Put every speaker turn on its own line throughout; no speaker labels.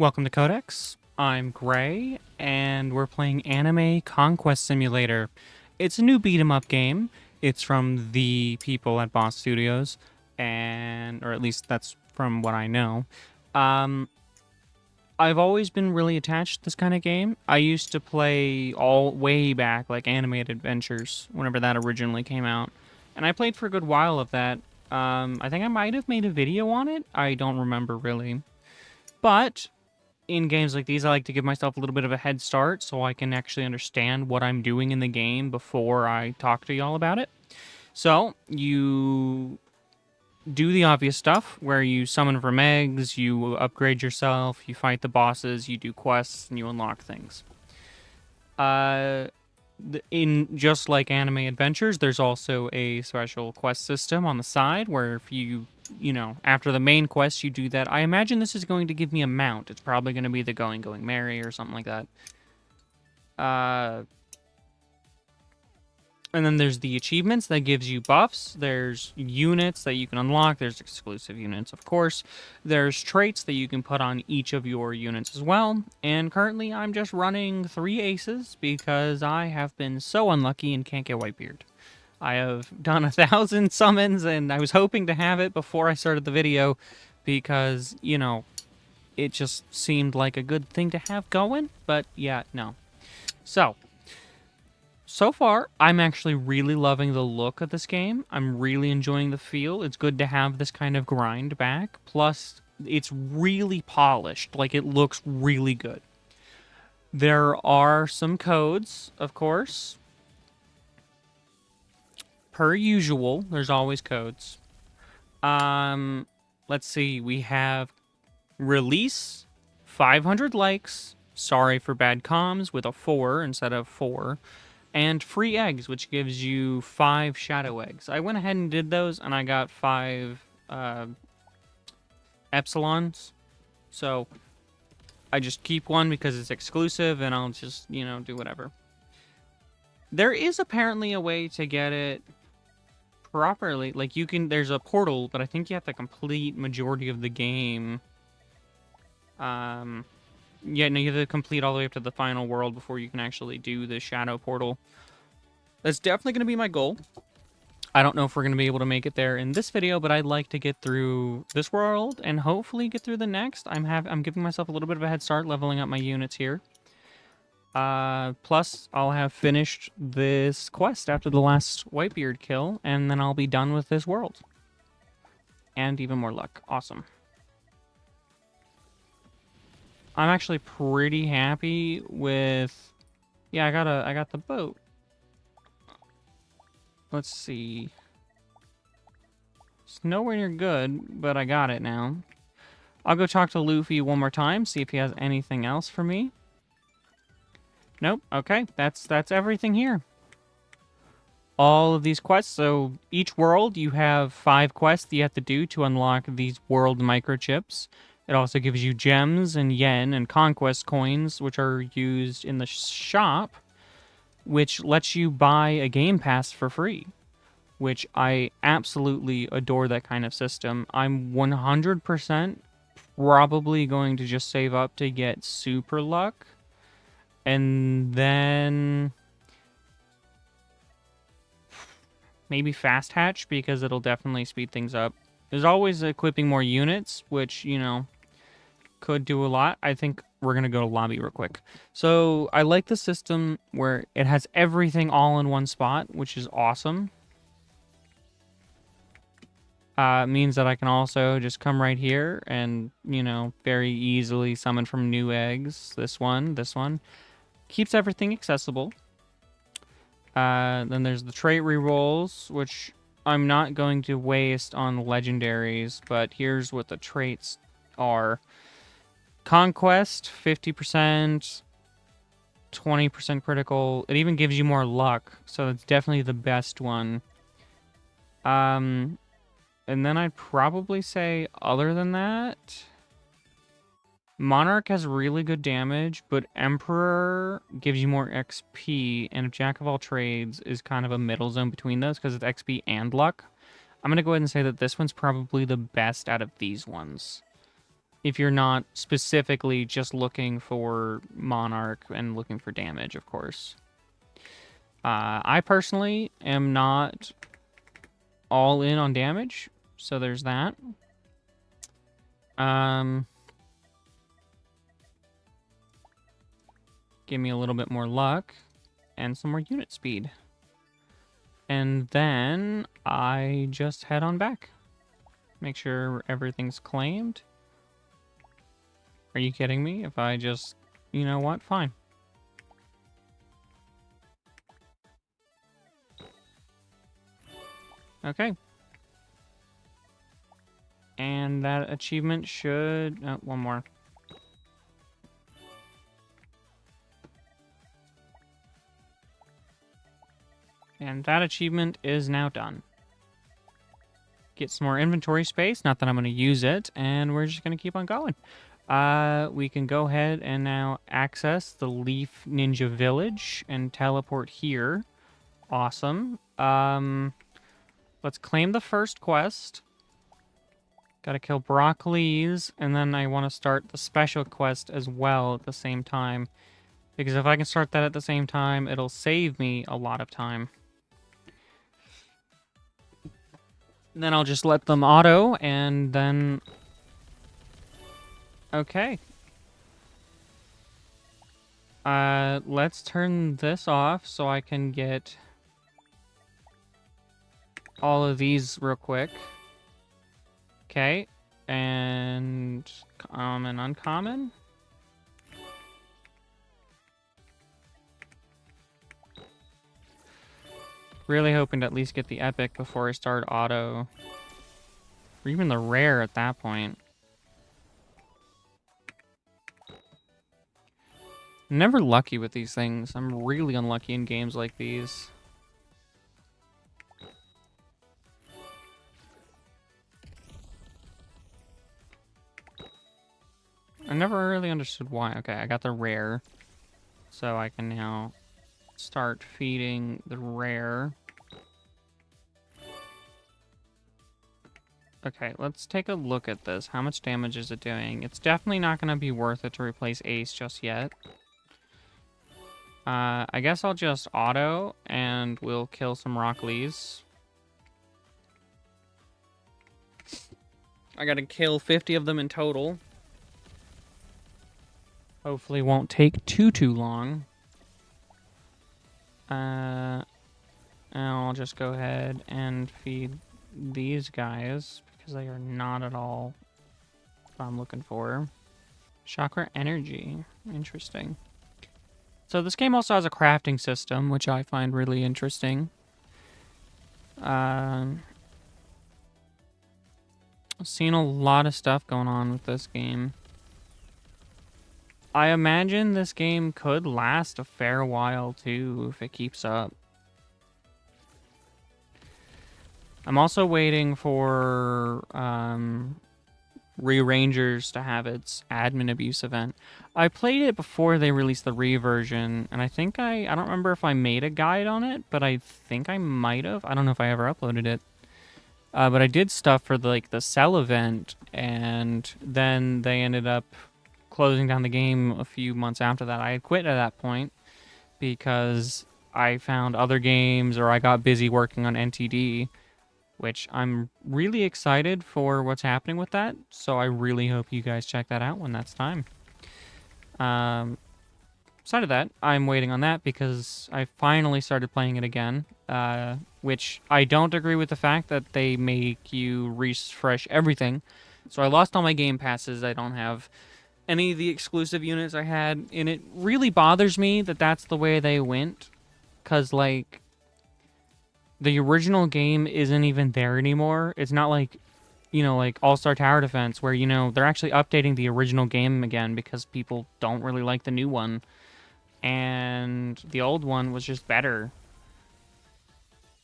Welcome to Codex. I'm Gray, and we're playing Anime Conquest Simulator. It's a new beat 'em up game. It's from the people at Boss Studios, or at least that's from what I know. Um, I've always been really attached to this kind of game. I used to play all way back, like Animated Adventures, whenever that originally came out, and I played for a good while of that. I think I might have made a video on it. I don't remember really, but in games like these, I like to give myself a little bit of a head start so I can actually understand what I'm doing in the game before I talk to y'all about it. So, you do the obvious stuff where you summon from eggs, you upgrade yourself, you fight the bosses, you do quests, and you unlock things. Uh, in just like Anime Adventures, there's also a special quest system on the side where if you after the main quest, you do that. I imagine this is going to give me a mount. It's probably going to be the Going Merry or something like that. Uh, and then there's the achievements that gives you buffs. There's units that you can unlock. There's exclusive units, of course. There's traits that you can put on each of your units as well. And currently, I'm just running 3 aces because I have been so unlucky and can't get Whitebeard. I have done 1,000 summons, and I was hoping to have it before I started the video because, it just seemed like a good thing to have going. But yeah, no. So far, I'm actually really loving the look of this game. I'm really enjoying the feel. It's good to have this kind of grind back. Plus, it's really polished. Like, it looks really good. There are some codes, of course. Per usual, there's always codes. Let's see. We have release, 500 likes. Sorry for bad comms with a 4 instead of 4. And free eggs, which gives you 5 shadow eggs. I went ahead and did those, and I got 5 epsilons. So I just keep one because it's exclusive, and I'll just, do whatever. There is apparently a way to get it properly. Like, there's a portal, but I think you have to complete majority of the game. Yeah, no, you have to complete all the way up to the final world before you can actually do the shadow portal. That's definitely going to be my goal. I don't know if we're going to be able to make it there in this video, but I'd like to get through this world and hopefully get through the next. I'm giving myself a little bit of a head start leveling up my units here. Plus, I'll have finished this quest after the last Whitebeard kill, and then I'll be done with this world. And even more luck. Awesome. I'm actually pretty happy with... Yeah, I got the boat. Let's see. It's nowhere near good, but I got it now. I'll go talk to Luffy one more time, see if he has anything else for me. Nope. Okay, that's everything here. All of these quests. So each world, you have 5 quests that you have to do to unlock these world microchips. It also gives you gems and yen and conquest coins, which are used in the shop, which lets you buy a game pass for free, which I absolutely adore that kind of system. I'm 100% probably going to just save up to get super luck, and then maybe fast hatch, because it'll definitely speed things up. There's always equipping more units, which, could do a lot. I think we're going to go to lobby real quick. So I like the system where it has everything all in one spot, which is awesome. Means that I can also just come right here and, very easily summon from new eggs. This one. Keeps everything accessible. Then there's the trait rerolls, which I'm not going to waste on legendaries, but here's what the traits are. Conquest, 50%, 20% critical. It even gives you more luck, so it's definitely the best one. And then I'd probably say, other than that, Monarch has really good damage, but Emperor gives you more XP, and Jack of all trades is kind of a middle zone between those because it's XP and luck. I'm going to go ahead and say that this one's probably the best out of these ones. if you're not specifically just looking for Monarch and looking for damage, of course. I personally am not all in on damage, so there's that. Give me a little bit more luck and some more unit speed. And then I just head on back. Make sure everything's claimed. Are you kidding me? If I just... You know what? Fine. Okay. And that achievement should... Oh, one more. And that achievement is now done. Get some more inventory space. Not that I'm going to use it. And we're just going to keep on going. We can go ahead and now access the Leaf Ninja Village and teleport here. Awesome. Let's claim the first quest. Gotta kill Broccoli's, and then I want to start the special quest as well at the same time. Because if I can start that at the same time, it'll save me a lot of time. And then I'll just let them auto, and then... Okay. Let's turn this off so I can get all of these real quick. Okay. And common, uncommon. Really hoping to at least get the epic before I start auto. Or even the rare at that point. I'm never lucky with these things. I'm really unlucky in games like these. I never really understood why. Okay, I got the rare. So I can now start feeding the rare. Okay, let's take a look at this. How much damage is it doing? It's definitely not going to be worth it to replace Ace just yet. I guess I'll just auto, and we'll kill some Rockleys. I gotta kill 50 of them in total. Hopefully won't take too long. And I'll just go ahead and feed these guys, because they are not at all what I'm looking for. Chakra energy. Interesting. So this game also has a crafting system, which I find really interesting. I've seen a lot of stuff going on with this game. I imagine this game could last a fair while, too, if it keeps up. I'm also waiting for Rearrangers to have its admin abuse event. I played it before they released the Re version, and I think I don't remember if I made a guide on it, but I think I might have. I don't know if I ever uploaded it. But I did stuff for the Cell event, and then they ended up closing down the game a few months after that. I had quit at that point because I found other games, or I got busy working on NTD, which I'm really excited for what's happening with that. So I really hope you guys check that out when that's time. Aside of that, I'm waiting on that because I finally started playing it again, which I don't agree with the fact that they make you refresh everything. So I lost all my game passes. I don't have any of the exclusive units I had, and it really bothers me that that's the way they went, because, like, the original game isn't even there anymore. It's not like, you know, like All-Star Tower Defense, where, you know, they're actually updating the original game again because people don't really like the new one. And the old one was just better.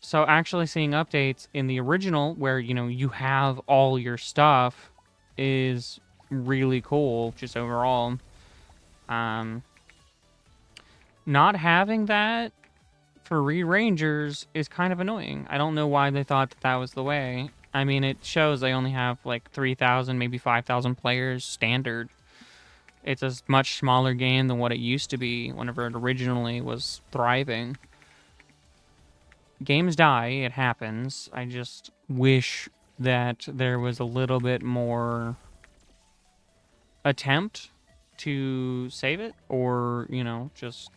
So actually seeing updates in the original, where, you know, you have all your stuff, is really cool, just overall. Not having that for Re-Rangers is kind of annoying. I don't know why they thought that that was the way. I mean, it shows they only have like 3,000, maybe 5,000 players standard. It's a much smaller game than what it used to be whenever it originally was thriving. Games die, it happens. I just wish that there was a little bit more attempt to save it, or, you know, just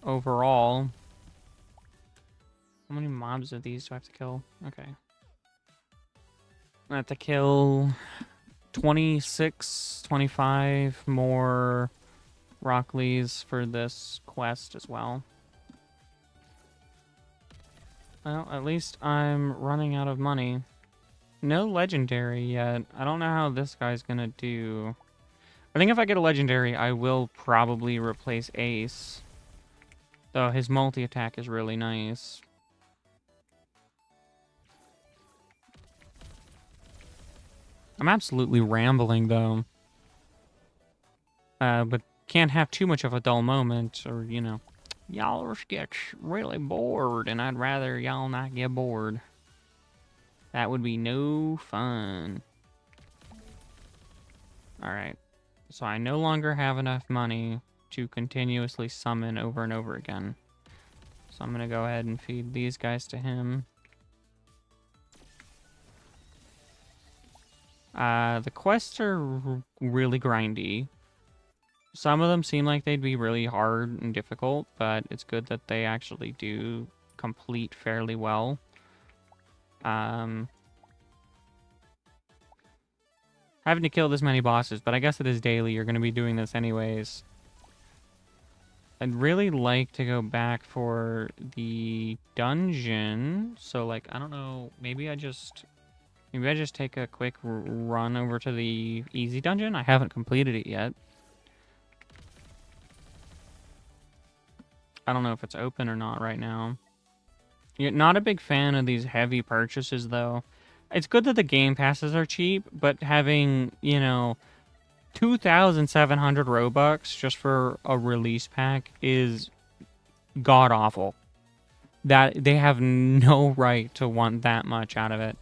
overall. How many mobs of these do I have to kill? Okay. I have to kill 26, 25 more Rockleys for this quest as well. Well, at least I'm running out of money. No legendary yet. I don't know how this guy's gonna do. I think if I get a legendary, I will probably replace Ace. Though his multi-attack is really nice. I'm absolutely rambling, though. But can't have too much of a dull moment, or, you know, y'all get really bored, and I'd rather y'all not get bored. That would be no fun. Alright. So I no longer have enough money to continuously summon over and over again. So I'm gonna go ahead and feed these guys to him. The quests are really grindy. Some of them seem like they'd be really hard and difficult, but it's good that they actually do complete fairly well. Having to kill this many bosses, but I guess it is daily. You're going to be doing this anyways. I'd really like to go back for the dungeon. So, like, I don't know. Maybe I just take a quick run over to the easy dungeon. I haven't completed it yet. I don't know if it's open or not right now. You're not a big fan of these heavy purchases, though. It's good that the game passes are cheap, but having, you know, 2,700 Robux just for a release pack is god-awful. That they have no right to want that much out of it.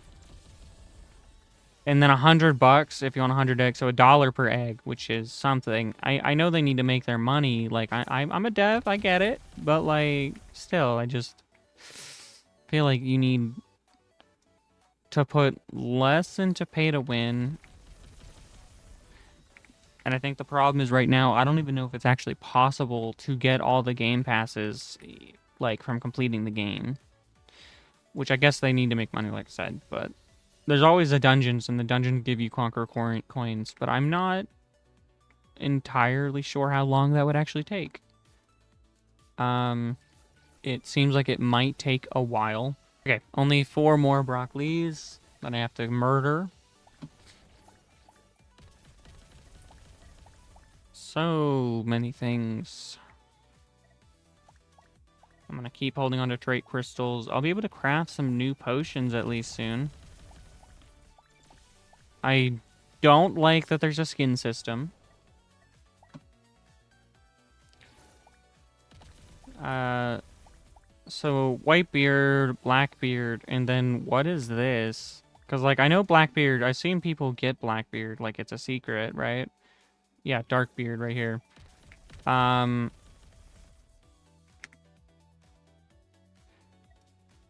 And then $100 if you want 100 eggs, so $1 per egg, which is something. I know they need to make their money. Like, I'm a dev, I get it. But, like, still, I just feel like you need to put less into pay to win. And I think the problem is right now, I don't even know if it's actually possible to get all the game passes, like, from completing the game. Which I guess they need to make money, like I said, but there's always the dungeons, and the dungeons give you Conquer coins, but I'm not entirely sure how long that would actually take. It seems like it might take a while. Okay, only 4 more Broccoli's that I have to murder. So many things. I'm gonna keep holding on to trait crystals. I'll be able to craft some new potions at least soon. I don't like that there's a skin system. So Whitebeard, Blackbeard, and then what is this? Because, like, I know Blackbeard, I've seen people get Blackbeard, like it's a secret, right? Yeah, Darkbeard right here.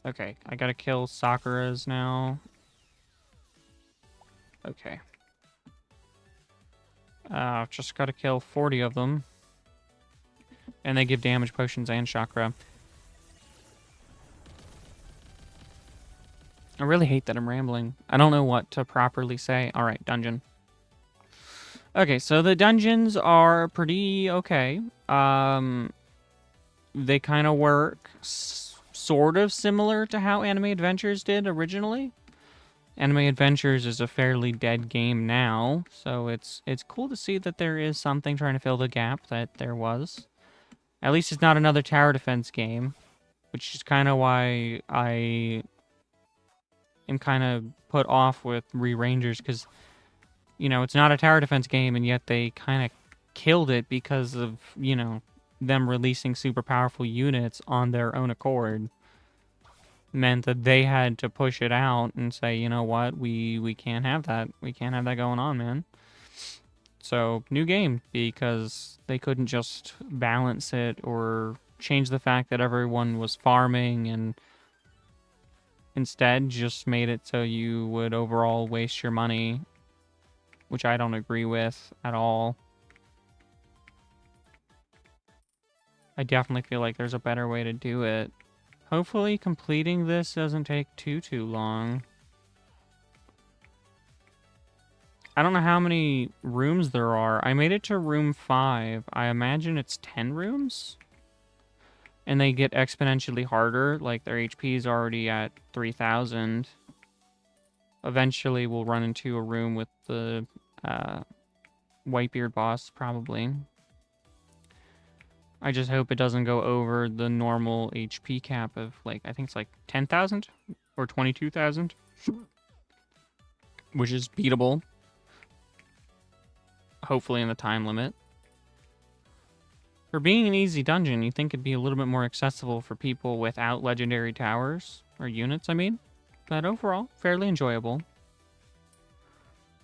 Okay, I gotta kill Sakura's now. Okay. Just gotta kill 40 of them. And they give damage potions and chakra. I really hate that I'm rambling. I don't know what to properly say. Alright, dungeon. Okay, so the dungeons are pretty okay. They kind of work sort of similar to how Anime Adventures did originally. Anime Adventures is a fairly dead game now, so it's cool to see that there is something trying to fill the gap that there was. At least it's not another tower defense game, which is kind of why I am kind of put off with Re-Rangers, because, you know, it's not a tower defense game, and yet they kind of killed it because of, you know, them releasing super powerful units on their own accord. meant that they had to push it out and say, you know what, we can't have that. We can't have that going on, man. So, new game, because they couldn't just balance it or change the fact that everyone was farming, and instead just made it so you would overall waste your money, which I don't agree with at all. I definitely feel like there's a better way to do it. Hopefully completing this doesn't take too long. I don't know how many rooms there are. I made it to room 5. I imagine it's 10 rooms? And they get exponentially harder, like their HP is already at 3,000. Eventually we'll run into a room with the Whitebeard boss, probably. I just hope it doesn't go over the normal HP cap of, like, I think it's like 10,000 or 22,000, which is beatable. Hopefully in the time limit. For being an easy dungeon, you'd think it'd be a little bit more accessible for people without legendary towers, or units, I mean. But overall, fairly enjoyable.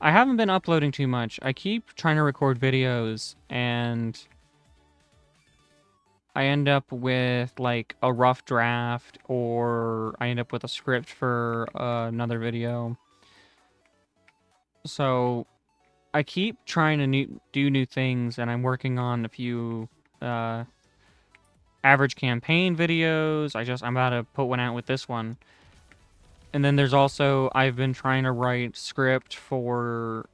I haven't been uploading too much. I keep trying to record videos, and I end up with, like, a rough draft, or I end up with a script for another video. So I keep trying to do new things, and I'm working on a few average campaign videos. I'm about to put one out with this one. And then there's also, I've been trying to write script for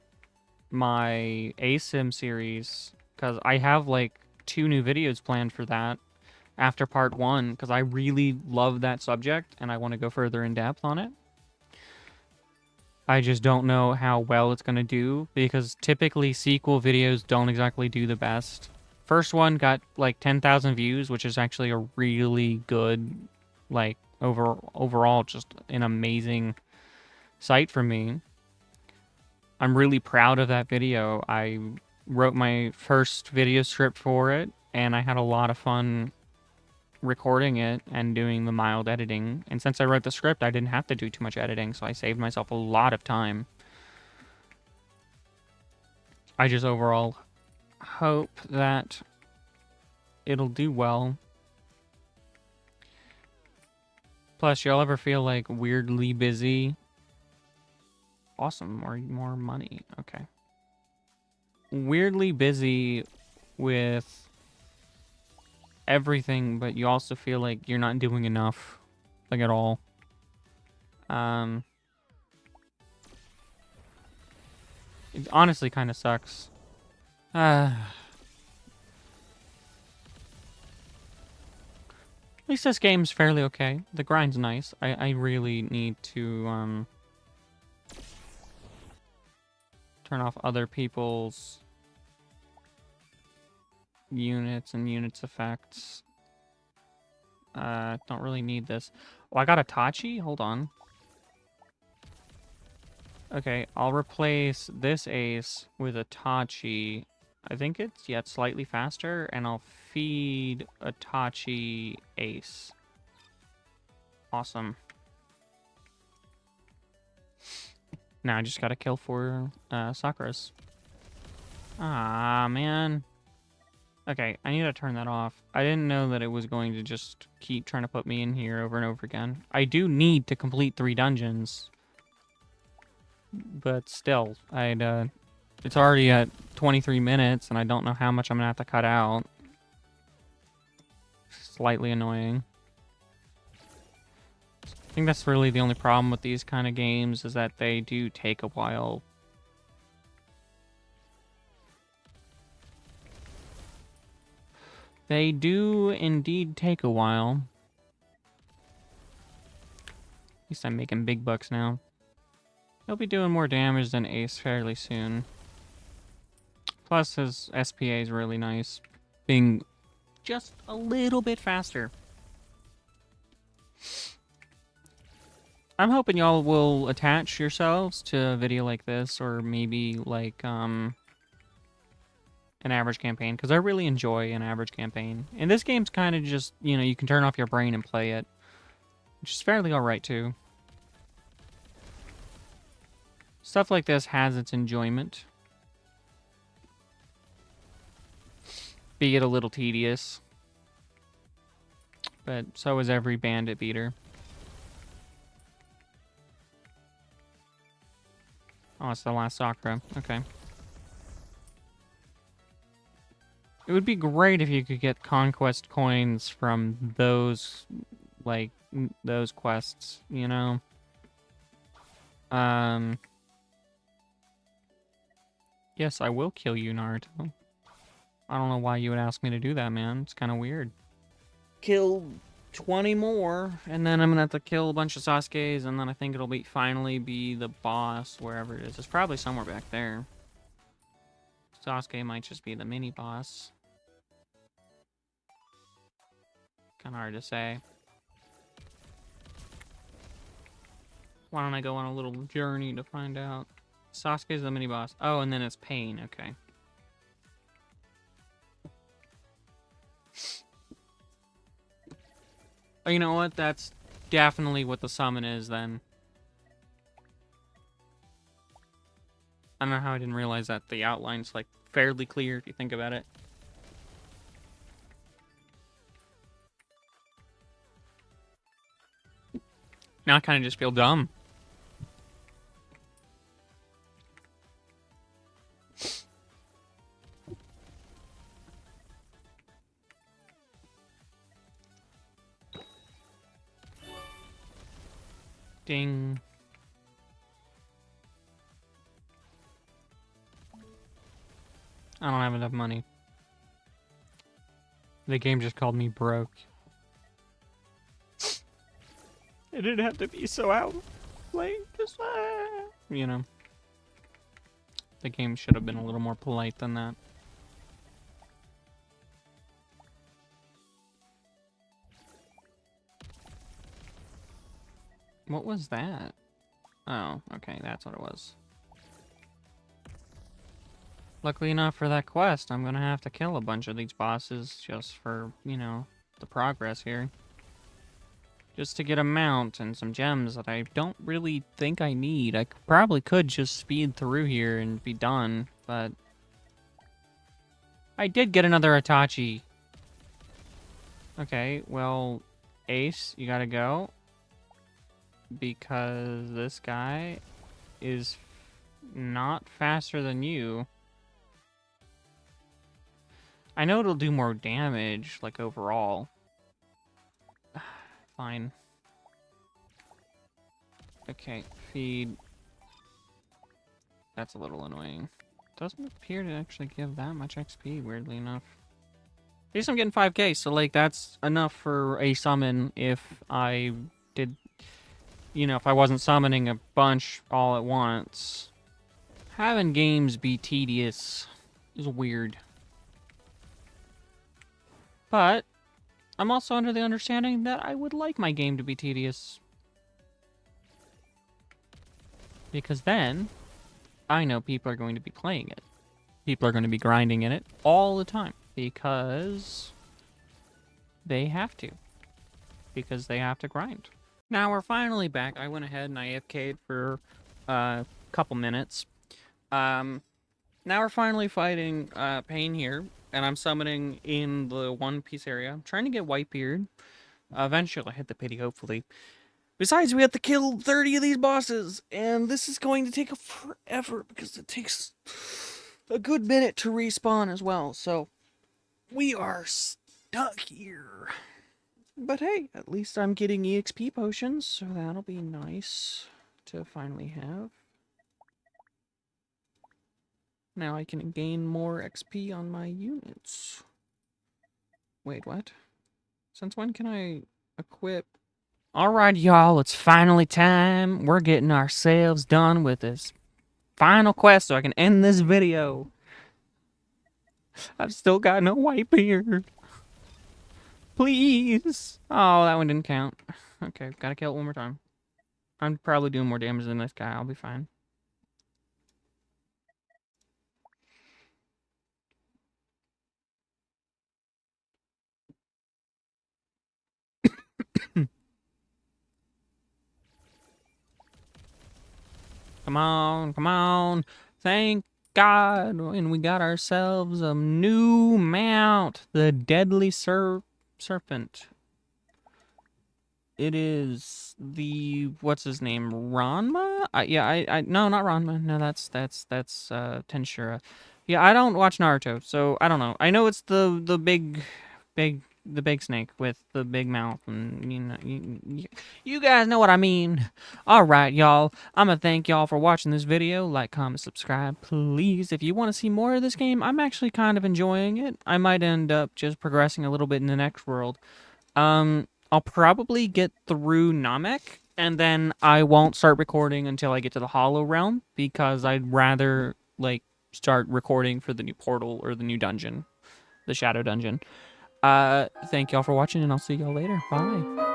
my ASIM series, because I have like 2 new videos planned for that after part 1, because I really love that subject and I want to go further in depth on it. I just don't know how well it's going to do, because typically sequel videos don't exactly do the best. First one got like 10,000 views, which is actually a really good, like, overall just an amazing sight for me. I'm really proud of that video. I wrote my first video script for it, and I had a lot of fun recording it and doing the mild editing. And since I wrote the script, I didn't have to do too much editing, so I saved myself a lot of time. I just overall hope that it'll do well. Plus, you'll ever feel like weirdly busy? Awesome, more money. Okay. Weirdly busy with everything, but you also feel like you're not doing enough, like, at all. It honestly kind of sucks. At least this game's fairly okay. The grind's nice. I really need to turn off other people's units and units effects. Don't really need this. Oh, I got a Tachi? Hold on. Okay, I'll replace this ace with a Tachi. I think it's, yeah, it's slightly faster, and I'll feed a Tachi ace. Awesome. Now I just gotta kill 4 Sakuras. Ah, man. Okay, I need to turn that off. I didn't know that it was going to just keep trying to put me in here over and over again. I do need to complete 3 dungeons. But still, it's already at 23 minutes, and I don't know how much I'm gonna have to cut out. Slightly annoying. I think that's really the only problem with these kind of games, is that they do take a while. They do indeed take a while. At least I'm making big bucks now. He'll be doing more damage than Ace fairly soon. Plus, his SPA is really nice, being just a little bit faster. I'm hoping y'all will attach yourselves to a video like this, or maybe like an average campaign, because I really enjoy an average campaign. And this game's kind of just, you know, you can turn off your brain and play it. which is fairly alright too. Stuff like this has its enjoyment. Be it a little tedious. But so is every bandit beater. Oh, it's the last Sakura. Okay. It would be great if you could get conquest coins from those, like, those quests, you know? Yes, I will kill you, Naruto. I don't know why you would ask me to do that, man. It's kind of weird. Kill 20 more, and then I'm gonna have to kill a bunch of Sasuke's, and then I think it'll finally be the boss, wherever it is. It's probably somewhere back there. Sasuke might just be the mini-boss. Kinda hard to say. Why don't I go on a little journey to find out? Sasuke's the mini-boss. Oh, and then it's Pain. Okay. Oh, you know what? That's definitely what the summon is, then. I don't know how I didn't realize that the outline's, like, fairly clear if you think about it. Now I kind of just feel dumb. Ding. I don't have enough money. The game just called me broke. It didn't have to be so outplayed. Just, you know. The game should have been a little more polite than that. What was that? Oh, okay, that's what it was. Luckily enough for that quest, I'm gonna have to kill a bunch of these bosses just for, you know, the progress here. Just to get a mount and some gems that I don't really think I need. I probably could just speed through here and be done, but... I did get another Itachi. Okay, well, Ace, you gotta go. Because this guy is not faster than you. I know it'll do more damage, like, overall. Fine. Okay, feed. That's a little annoying. Doesn't appear to actually give that much XP, weirdly enough. At least I'm getting 5k, so, like, that's enough for a summon if I did... You know, if I wasn't summoning a bunch all at once. Having games be tedious is weird. But I'm also under the understanding that I would like my game to be tedious. Because then, I know people are going to be playing it. People are going to be grinding in it all the time. Because they have to. Because they have to grind. Now we're finally back. I went ahead and I AFK'd for a couple minutes. Now we're finally fighting Pain here. And I'm summoning in the One Piece area. I'm trying to get Whitebeard. Eventually I'll hit the pity, hopefully. Besides, we have to kill 30 of these bosses. And this is going to take forever because it takes a good minute to respawn as well. So we are stuck here. But hey, at least I'm getting EXP potions, so that'll be nice to finally have. Now I can gain more XP on my units. Wait, what? Since when can I equip? Alright, y'all, it's finally time. We're getting ourselves done with this final quest so I can end this video. I've still got no Whitebeard. Please. Oh, that one didn't count. Okay, gotta kill it one more time. I'm probably doing more damage than this guy. I'll be fine. Come on, come on. Thank God. And we got ourselves a new mount. The Deadly Serpent. It is the what's his name? Ranma? No, not Ranma. No, that's Tensura. Yeah, I don't watch Naruto, so I don't know. I know it's the big snake with the big mouth, and you guys know what I mean. All right, y'all. I'm gonna thank y'all for watching this video. Like, comment, subscribe, please. If you want to see more of this game, I'm actually kind of enjoying it. I might end up just progressing a little bit in the next world. I'll probably get through Namek, and then I won't start recording until I get to the Hollow Realm, because I'd rather, like, start recording for the new portal or the new dungeon, the Shadow Dungeon. Thank y'all for watching, and I'll see y'all later. Bye.